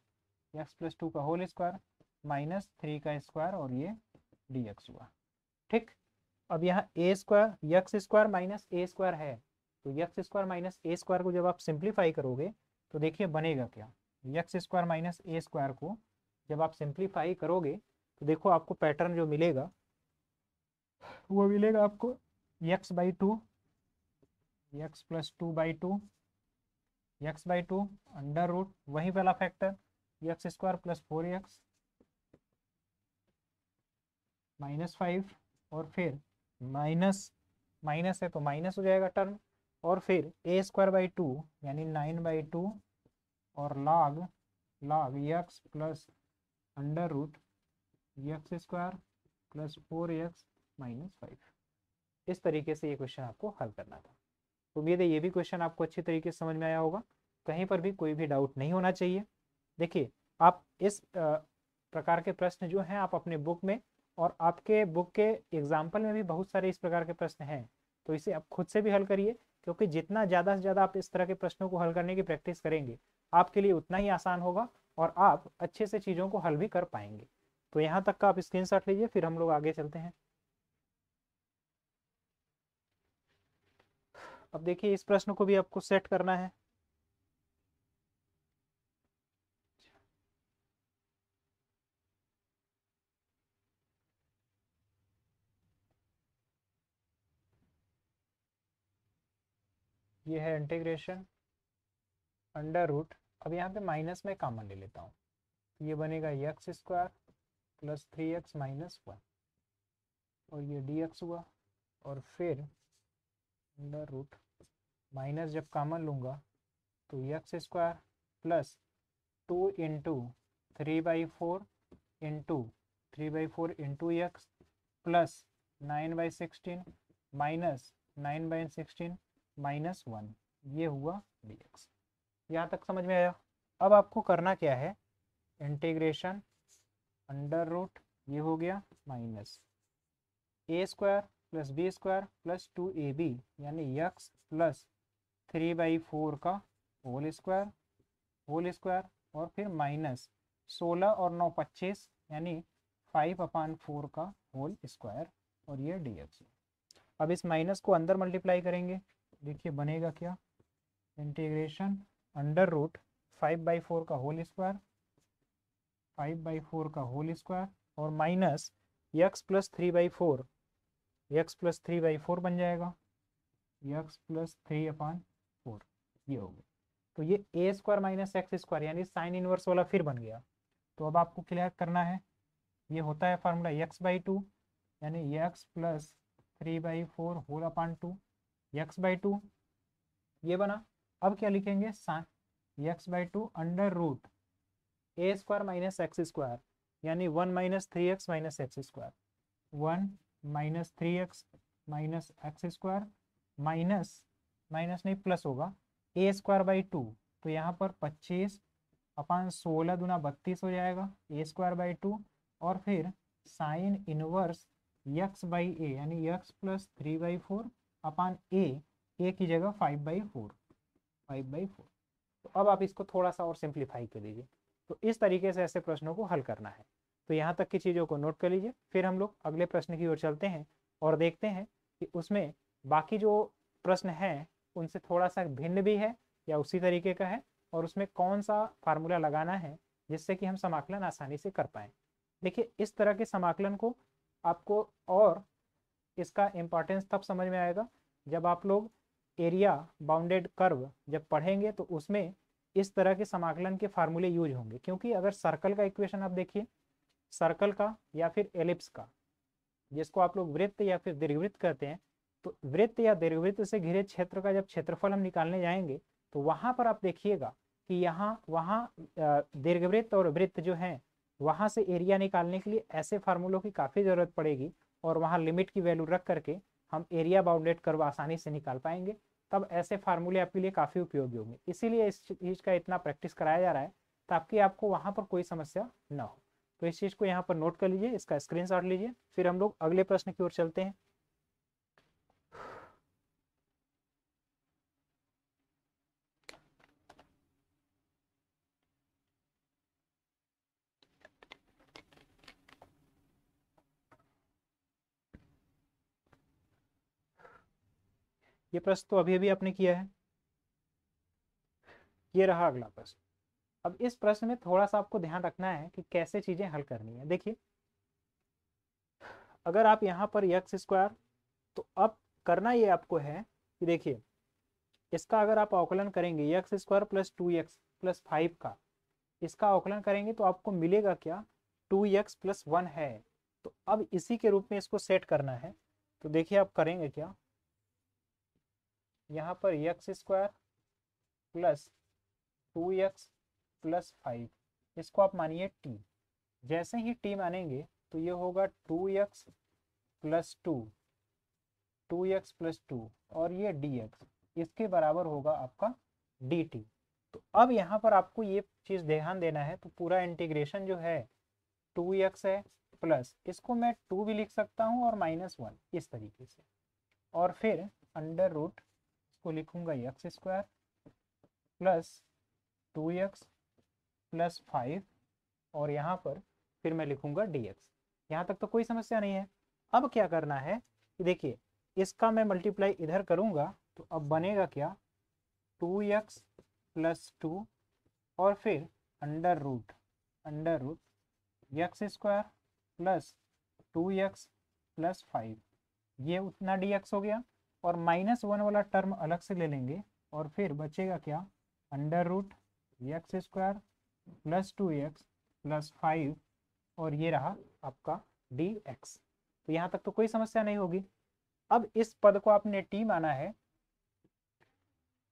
-3 का स्क्वायर और ये dx हुआ। ठीक, अब यहाँ x² माइनस a² है, तो x² माइनस a² को जब आप सिंप्लीफाई करोगे तो देखिए बनेगा क्या, x² माइनस a² को जब आप सिंप्लीफाई करोगे तो देखो आपको पैटर्न जो मिलेगा वो मिलेगा आपको x/2 x+2/2 अंडर रूट वही वाला फैक्टर x² प्लस 4x -5 और फिर माइनस माइनस है तो माइनस हो जाएगा टर्म और फिर a²/2 यानी 9/2 और log x plus under root x² plus 4x -5। इस तरीके से ये क्वेश्चन आपको हल करना था। उम्मीद है ये भी क्वेश्चन आपको अच्छी तरीके से समझ में आया होगा, कहीं पर भी कोई भी डाउट नहीं होना चाहिए। देखिए, आप इस प्रकार के प्रश्न जो हैं आप अपने बुक में और आपके बुक के एग्जाम्पल में भी बहुत सारे इस प्रकार के प्रश्न हैं, तो इसे आप खुद से भी हल करिए, क्योंकि जितना ज़्यादा से ज़्यादा आप इस तरह के प्रश्नों को हल करने की प्रैक्टिस करेंगे आपके लिए उतना ही आसान होगा और आप अच्छे से चीज़ों को हल भी कर पाएंगे। तो यहाँ तक का आप स्क्रीनशॉट लीजिए, फिर हम लोग आगे चलते हैं। अब देखिए, इस प्रश्न को भी आपको सेट करना है। ये है इंटीग्रेशन अंडर रूट, अब यहाँ पे माइनस में कॉमन ले लेता हूँ, ये बनेगा x square plus 3x minus 1 और ये dx हुआ, और फिर अंडर रूट माइनस जब कॉमन लूँगा तो x square plus 2 into 3/4 into 3/4 into x plus 9/16 minus 9/16 minus 1, ये हुआ dx। यहाँ तक समझ में आया। अब आपको करना क्या है, इंटीग्रेशन अंडर रूट, ये हो गया minus a square plus b square plus 2ab यानी एक्स प्लस 3/4 का होल स्क्वायर और फिर माइनस 16 और 9 25 यानी 5/4 का होल स्क्वायर, और ये dx। अब इस माइनस को अंदर मल्टीप्लाई करेंगे, देखिए बनेगा क्या, इंटीग्रेशन अंडर रूट 5/4 का होल स्क्वायर, 5/4 का होल स्क्वायर और minus x plus 3/4, x plus 3/4 बन जाएगा, एक्स प्लस 3/4, ये हो गया। तो ये ए स्क्वायर माइनस एक्स स्क्वायर यानी साइन इनवर्स वाला फिर बन गया। तो अब आपको क्लियर करना है, ये होता है फार्मूला x/2 यानी x plus 3/4 whole upon 2, x/2 ये बना। अब क्या लिखेंगे, sign x/2 under root a square minus x square यानी 1 minus 3x minus x square, 1 minus 3x minus x square minus minus नहीं प्लस होगा ए स्क्वायर बाई 2, तो यहाँ पर 25/16 दूना 32 हो जाएगा ए स्क्वायर बाई 2, और फिर साइन इनवर्स एक्स बाई ए यानी एक्स प्लस 3/4 अपान ए की जगह 5/4। तो अब आप इसको थोड़ा सा और सिंप्लीफाई कर लीजिए। तो इस तरीके से ऐसे प्रश्नों को हल करना है। तो यहाँ तक की चीज़ों को नोट कर लीजिए, फिर हम लोग अगले प्रश्न की ओर चलते हैं और देखते हैं कि उसमें बाकी जो प्रश्न हैं उनसे थोड़ा सा भिन्न भी है या उसी तरीके का है, और उसमें कौन सा फार्मूला लगाना है जिससे कि हम समाकलन आसानी से कर पाएँ। देखिए, इस तरह के समाकलन को आपको और इसका इम्पोर्टेंस तब समझ में आएगा जब आप लोग एरिया बाउंडेड कर्व जब पढ़ेंगे, तो उसमें इस तरह के समाकलन के फार्मूले यूज होंगे। क्योंकि अगर सर्कल का इक्वेशन आप देखिए, सर्कल का या फिर एलिप्स का, जिसको आप लोग वृत्त या फिर दीर्घवृत्त कहते हैं, तो वृत्त या दीर्घवृत्त से घिरे क्षेत्र का जब क्षेत्रफल हम निकालने जाएंगे तो वहां पर आप देखिएगा कि यहाँ वहाँ दीर्घवृत्त और वृत्त जो है वहां से एरिया निकालने के लिए ऐसे फार्मूलों की काफ़ी ज़रूरत पड़ेगी, और वहाँ लिमिट की वैल्यू रख करके हम एरिया बाउंडेड कर्व आसानी से निकाल पाएंगे। तब ऐसे फार्मूले आपके लिए काफ़ी उपयोगी होंगे, इसीलिए इस चीज़ का इतना प्रैक्टिस कराया जा रहा है ताकि आपको वहाँ पर कोई समस्या ना हो। तो इस चीज़ को यहाँ पर नोट कर लीजिए, इसका स्क्रीनशॉट लीजिए, फिर हम लोग अगले प्रश्न की ओर चलते हैं। ये प्रश्न तो अभी अभी आपने किया है, ये रहा अगला प्रश्न। अब इस प्रश्न में थोड़ा सा आपको ध्यान रखना है कि कैसे चीजें हल करनी है। देखिए, अगर आप यहाँ पर एक्स स्क्वायर, तो अब करना ये आपको है कि देखिए, इसका अगर आप अवकलन करेंगे x square plus 2x plus 5 का, इसका अवकलन करेंगे तो आपको मिलेगा क्या, 2x प्लस 1 है। तो अब इसी के रूप में इसको सेट करना है। तो देखिए आप करेंगे क्या, यहाँ पर x square plus 2x plus 5, इसको आप मानिए t। जैसे ही t मानेंगे तो ये होगा 2x प्लस 2 2x प्लस 2 और ये dx, इसके बराबर होगा आपका dt। तो अब यहाँ पर आपको ये चीज़ ध्यान देना है, तो पूरा इंटीग्रेशन जो है 2x है, प्लस इसको मैं 2 भी लिख सकता हूँ और -1 इस तरीके से, और फिर अंडर रूट इसको लिखूंगा x square plus 2x plus 5, और यहाँ पर फिर मैं लिखूंगा dx। यहाँ तक तो कोई समस्या नहीं है। अब क्या करना है कि देखिए, इसका मैं मल्टीप्लाई इधर करूंगा तो अब बनेगा क्या, 2x प्लस 2 और फिर under root x square plus 2x plus 5, ये उतना dx हो गया, और -1 वाला टर्म अलग से ले लेंगे, और फिर बचेगा क्या, under root x square plus 2x plus 5, और ये रहा आपका dx। तो यहाँ तक तो कोई समस्या नहीं होगी। अब इस पद को आपने t माना है,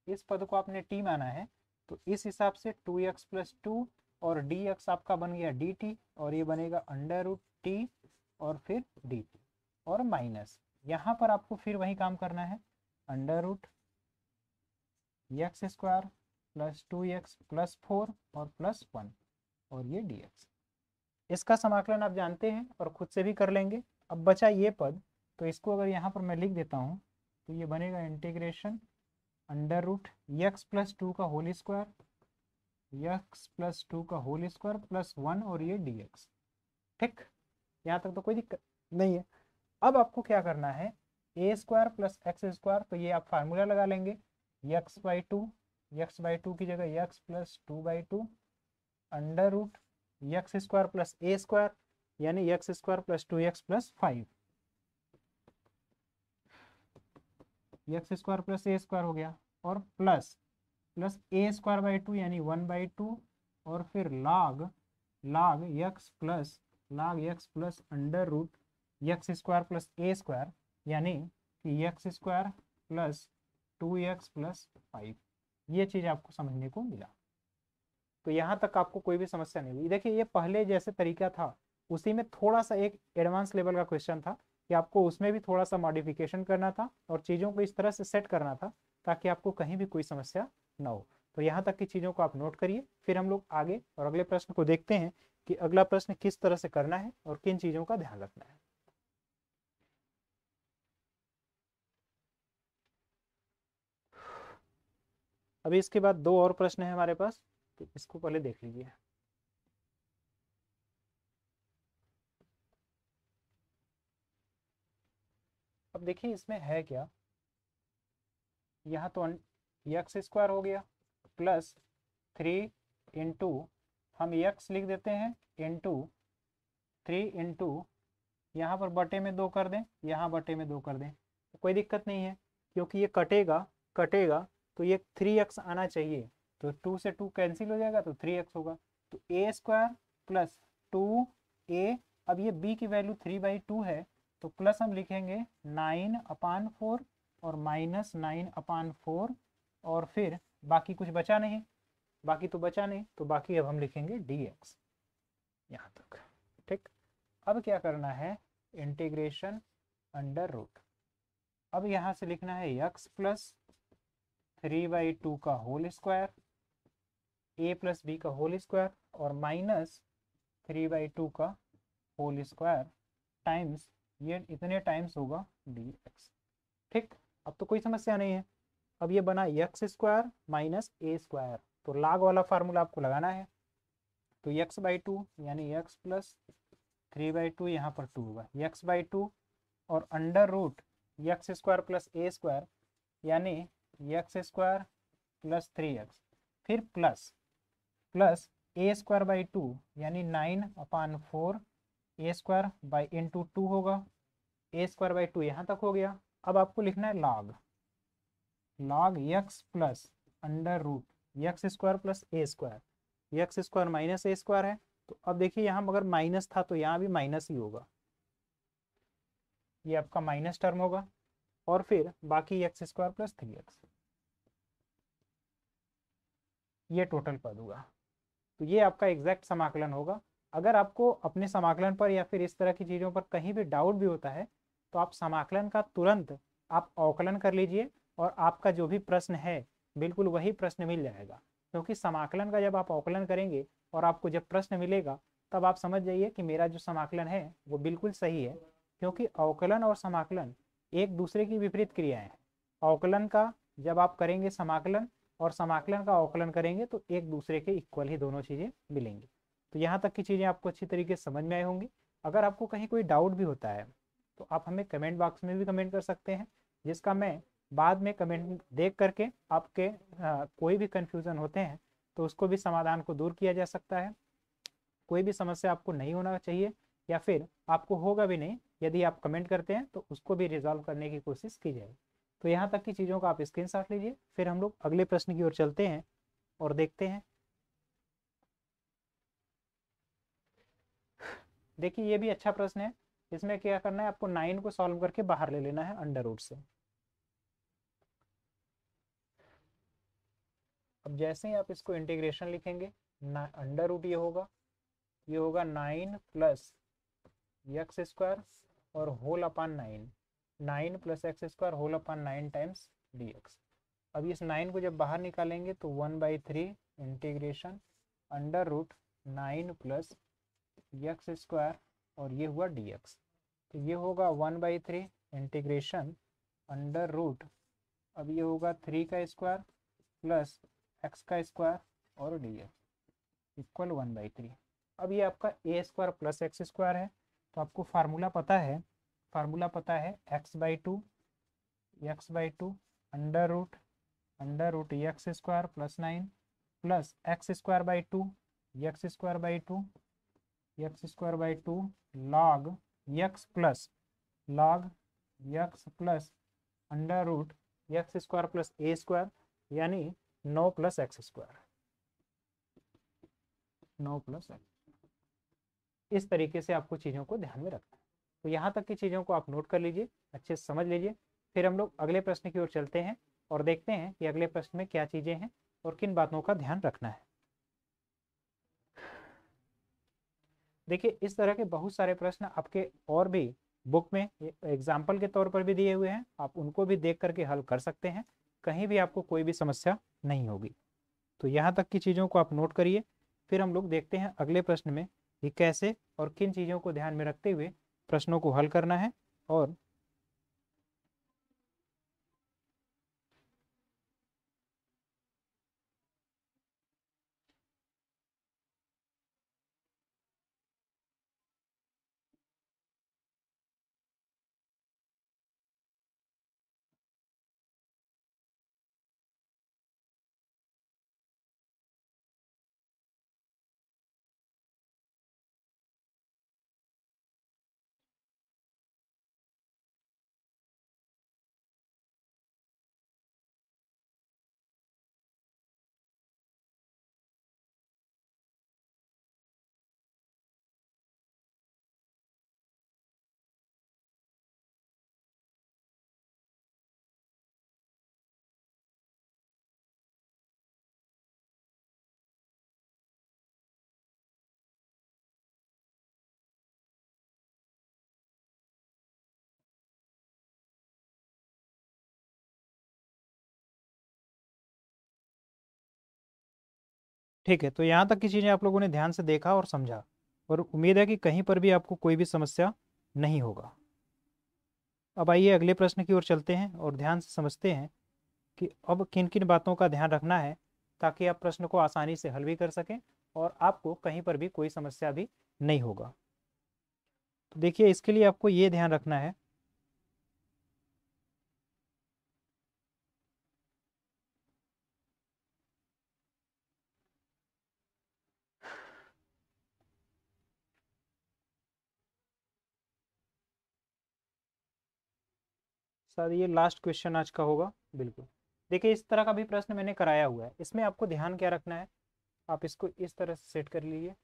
इस पद को आपने t माना है, तो इस हिसाब से 2x प्लस 2 और dx आपका बन गया dt, और ये बनेगा अंडर रूट t और फिर dt, और माइनस यहाँ पर आपको फिर वही काम करना है, under root x square plus 2x plus 4 और प्लस 1, और ये dx। इसका समाकलन आप जानते हैं और खुद से भी कर लेंगे। अब बचा ये पद, तो इसको अगर यहाँ पर मैं लिख देता हूँ तो ये बनेगा integration under root x plus 2 का होल स्क्वायर, x प्लस 2 का होल स्क्वायर प्लस 1, और ये dx। ठीक, यहाँ तक तो कोई दिक्कत नहीं है। अब आपको क्या करना है, ए स्क्वायर प्लस एक्स स्क्वायर, तो ये आप फार्मूला लगा लेंगे, x बाई 2 की जगह x plus 2/2 under root x square plus a square, यानी x square plus 2x plus 5, x square plus a square हो गया, और प्लस ए स्क्वायर बाई 2 यानी 1/2, और फिर log x plus under root x square plus a square, यानी कि x square plus 2x plus 5। ये चीज़ आपको समझने को मिला। तो यहाँ तक आपको कोई भी समस्या नहीं हुई। देखिए, ये पहले जैसे तरीका था उसी में थोड़ा सा एक एडवांस लेवल का क्वेश्चन था कि आपको उसमें भी थोड़ा सा मॉडिफिकेशन करना था और चीज़ों को इस तरह से सेट करना था ताकि आपको कहीं भी कोई समस्या ना हो। तो यहाँ तक की चीज़ों को आप नोट करिए, फिर हम लोग आगे और अगले प्रश्न को देखते हैं कि अगला प्रश्न किस तरह से करना है और किन चीज़ों का ध्यान रखना है। अभी इसके बाद 2 और प्रश्न है हमारे पास, तो इसको पहले देख लीजिए। अब देखिए इसमें है क्या, यहाँ तो x स्क्वायर हो गया प्लस 3 इंटू, हम x लिख देते हैं इंटू 3 इंटू, यहाँ पर बटे में 2 कर दें, यहाँ बटे में 2 कर दें, तो कोई दिक्कत नहीं है क्योंकि ये कटेगा तो ये 3x आना चाहिए, तो 2 से 2 कैंसिल हो जाएगा तो 3x होगा, तो ए स्क्वायर प्लस 2a, अब ये b की वैल्यू 3/2 है, तो प्लस हम लिखेंगे 9/4 और माइनस 9/4, और फिर बाकी कुछ बचा नहीं, तो बाकी अब हम लिखेंगे dx यहाँ तक। ठीक, अब क्या करना है, इंटीग्रेशन अंडर रूट, अब यहाँ से लिखना है x प्लस 3/2 का whole square, a plus b का होल स्क्वायर, और माइनस 3/2 का होल स्क्वायर टाइम्स, ये इतने टाइम्स होगा dx। ठीक, अब तो कोई समस्या नहीं है। अब ये बना x square minus a square, तो लाग वाला फार्मूला आपको लगाना है, तो x/2 यानी x प्लस 3/2, यहाँ पर 2 होगा x/2, और under root x square plus a square यानी x स्क्वायर प्लस 3x, फिर प्लस ए स्क्वायर बाई 2 यानी 9/4 ए स्क्वायर बाई इंटू 2 होगा, ए स्क्वायर बाई 2 यहाँ तक हो गया। अब आपको लिखना है log x plus under root x square plus a square, x square minus a square है, तो अब देखिए यहाँ अगर माइनस था तो यहाँ भी माइनस ही होगा, ये आपका माइनस टर्म होगा, और फिर बाकी एक्स स्क्वायर प्लस 3x, ये टोटल पद होगा। तो ये आपका एग्जैक्ट समाकलन होगा। अगर आपको अपने समाकलन पर या फिर इस तरह की चीज़ों पर कहीं भी डाउट भी होता है तो आप समाकलन का तुरंत आप अवकलन कर लीजिए और आपका जो भी प्रश्न है बिल्कुल वही प्रश्न मिल जाएगा। क्योंकि समाकलन का जब आप अवकलन करेंगे और आपको जब प्रश्न मिलेगा तब आप समझ जाइए कि मेरा जो समाकलन है वो बिल्कुल सही है। क्योंकि अवकलन और समाकलन एक दूसरे की विपरीत क्रियाएं हैं। अवकलन का जब आप करेंगे समाकलन और समाकलन का अवकलन करेंगे तो एक दूसरे के इक्वल ही दोनों चीजें मिलेंगी। तो यहाँ तक की चीजें आपको अच्छी तरीके से समझ में आई होंगी। अगर आपको कहीं कोई डाउट भी होता है तो आप हमें कमेंट बॉक्स में भी कमेंट कर सकते हैं, जिसका मैं बाद में कमेंट देख करके आपके कोई भी कन्फ्यूज़न होते हैं तो उसको भी समाधान को दूर किया जा सकता है। कोई भी समस्या आपको नहीं होना चाहिए या फिर आपको होगा भी नहीं, यदि आप कमेंट करते हैं तो उसको भी रिजॉल्व करने की कोशिश की जाए। तो यहाँ तक की चीज़ों का आप स्क्रीनशॉट लीजिए। फिर हम लोग अगले प्रश्न की ओर चलते हैं और देखते हैं। देखिए ये भी अच्छा प्रश्न है। इसमें क्या करना है, आपको 9 को सॉल्व करके बाहर ले लेना है अंडर रूट से। अब जैसे ही आप इसको इंटीग्रेशन लिखेंगे, अंडर रूट ये होगा 9 प्लस एक्स स्क्वायर और whole upon 9 plus x square whole upon 9 times d x. अब इस 9 को जब बाहर निकालेंगे तो 1/3 integration under root 9 plus x square और ये हुआ डी एक्स। तो ये होगा 1/3 इंटीग्रेशन अंडर रूट, अब ये होगा 3 का स्क्वायर प्लस एक्स का स्क्वायर और डी एक्स इक्वल 1/3। अब ये आपका a square plus x square है। तो आपको फार्मूला पता है, x/2 under root x square plus 9 plus x square by two log x plus under root x square plus a square, यानी 9 plus x square, 9 plus x. इस तरीके से आपको चीज़ों को ध्यान में रखना है। तो यहाँ तक की चीज़ों को आप नोट कर लीजिए, अच्छे से समझ लीजिए। फिर हम लोग अगले प्रश्न की ओर चलते हैं और देखते हैं कि अगले प्रश्न में क्या चीज़ें हैं और किन बातों का ध्यान रखना है। देखिए इस तरह के बहुत सारे प्रश्न आपके और भी बुक में एग्जाम्पल के तौर पर भी दिए हुए हैं, आप उनको भी देख करके हल कर सकते हैं। कहीं भी आपको कोई भी समस्या नहीं होगी। तो यहाँ तक की चीज़ों को आप नोट करिए। फिर हम लोग देखते हैं अगले प्रश्न में कि कैसे और किन चीज़ों को ध्यान में रखते हुए प्रश्नों को हल करना है। और ठीक है, तो यहाँ तक की चीज़ें आप लोगों ने ध्यान से देखा और समझा, और उम्मीद है कि कहीं पर भी आपको कोई भी समस्या नहीं होगा। अब आइए अगले प्रश्न की ओर चलते हैं और ध्यान से समझते हैं कि अब किन किन बातों का ध्यान रखना है ताकि आप प्रश्न को आसानी से हल भी कर सकें और आपको कहीं पर भी कोई समस्या भी नहीं होगा। तो देखिए इसके लिए आपको ये ध्यान रखना है सर, ये लास्ट क्वेश्चन आज का होगा बिल्कुल। देखिए इस तरह का भी प्रश्न मैंने कराया हुआ है, इसमें आपको ध्यान क्या रखना है, आप इसको इस तरह से सेट कर लीजिए।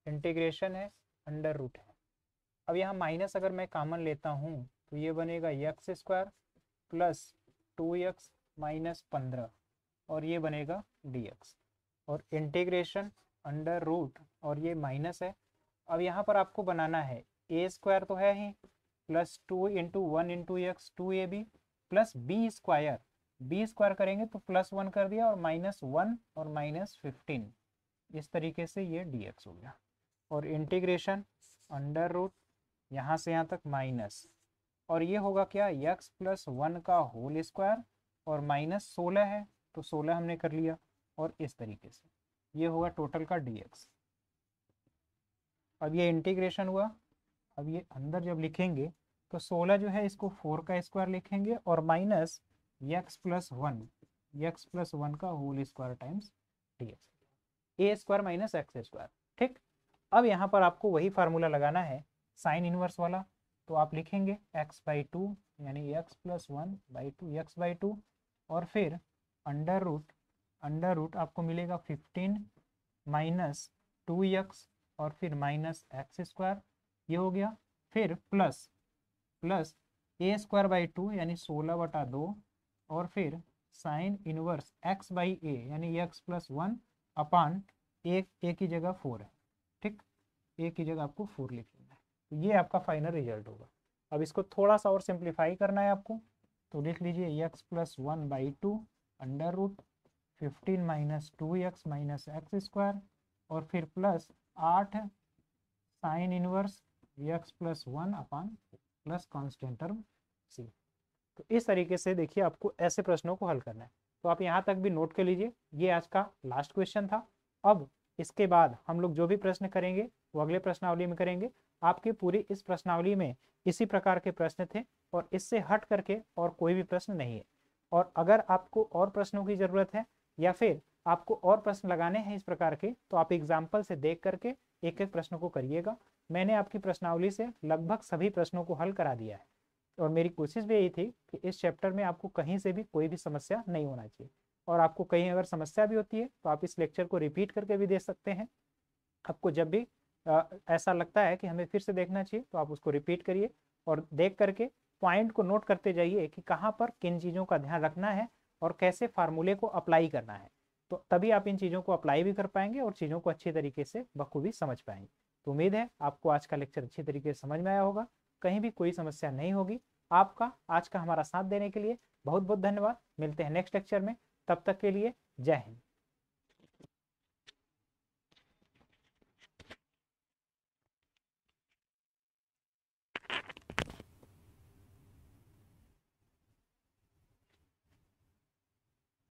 इंटीग्रेशन है, अंडर रूट है। अब यहाँ माइनस अगर मैं कॉमन लेता हूँ तो ये बनेगा x square plus 2x minus 15 और ये बनेगा dx। और इंटीग्रेशन अंडर रूट और ये माइनस है। अब यहाँ पर आपको बनाना है ए स्क्वायर तो है ही, plus 2 into 1 into x 2ab plus b square करेंगे तो प्लस 1 कर दिया और -1 और -15, इस तरीके से ये dx हो गया। और इंटीग्रेशन अंडर रूट यहाँ से यहाँ तक माइनस, और ये होगा क्या, x प्लस 1 का होल स्क्वायर और -16 है तो 16 हमने कर लिया, और इस तरीके से ये होगा टोटल का dx। अब ये इंटीग्रेशन हुआ, अब ये अंदर जब लिखेंगे तो 16 जो है इसको 4 का स्क्वायर लिखेंगे और माइनस x प्लस 1 का होल स्क्वायर टाइम्स dx, ए स्क्वायर माइनस एक्स स्क्वायर। ठीक, अब यहाँ पर आपको वही फार्मूला लगाना है साइन इनवर्स वाला, तो आप लिखेंगे x/2 यानी x प्लस 1/2 x/2 और फिर अंडर रूट आपको मिलेगा 15 माइनस 2x और फिर माइनस एक्स स्क्वायर, ये हो गया। फिर प्लस a²/2 यानी 16/2 और फिर साइन इनवर्स x/a यानी x प्लस 1 अपान ए की जगह 4 है। ठीक, ए की जगह आपको 4 लिख लेना है, तो ये आपका फाइनल रिजल्ट होगा। अब इसको थोड़ा सा और सिंप्लीफाई करना है आपको, तो लिख लीजिए x plus 1/2 under root 15 minus 2x minus x square और फिर plus 8 sine inverse x plus 1 upon plus constant term c। तो इस तरीके से देखिए आपको ऐसे प्रश्नों को हल करना है। तो आप यहाँ तक भी नोट कर लीजिए, ये आज का लास्ट क्वेश्चन था। अब इसके बाद हम लोग जो भी प्रश्न करेंगे वो अगले प्रश्नावली में करेंगे। आपकी पूरी इस प्रश्नावली में इसी प्रकार के प्रश्न थे और इससे हट करके और कोई भी प्रश्न नहीं है। और अगर आपको और प्रश्नों की ज़रूरत है या फिर आपको और प्रश्न लगाने हैं इस प्रकार के, तो आप एग्जाम्पल से देख करके एक एक प्रश्न को करिएगा। मैंने आपकी प्रश्नावली से लगभग सभी प्रश्नों को हल करा दिया है और मेरी कोशिश भी यही थी कि इस चैप्टर में आपको कहीं से भी कोई भी समस्या नहीं होना चाहिए। और आपको कहीं अगर समस्या भी होती है तो आप इस लेक्चर को रिपीट करके भी देख सकते हैं। आपको जब भी ऐसा लगता है कि हमें फिर से देखना चाहिए तो आप उसको रिपीट करिए और देख करके पॉइंट को नोट करते जाइए कि कहाँ पर किन चीज़ों का ध्यान रखना है और कैसे फार्मूले को अप्लाई करना है। तो तभी आप इन चीज़ों को अप्लाई भी कर पाएंगे और चीज़ों को अच्छी तरीके से बखूबी समझ पाएंगे। तो उम्मीद है आपको आज का लेक्चर अच्छी तरीके से समझ में आया होगा, कहीं भी कोई समस्या नहीं होगी। आपका आज का हमारा साथ देने के लिए बहुत बहुत धन्यवाद। मिलते हैं नेक्स्ट लेक्चर में, तब तक के लिए जय हिंद।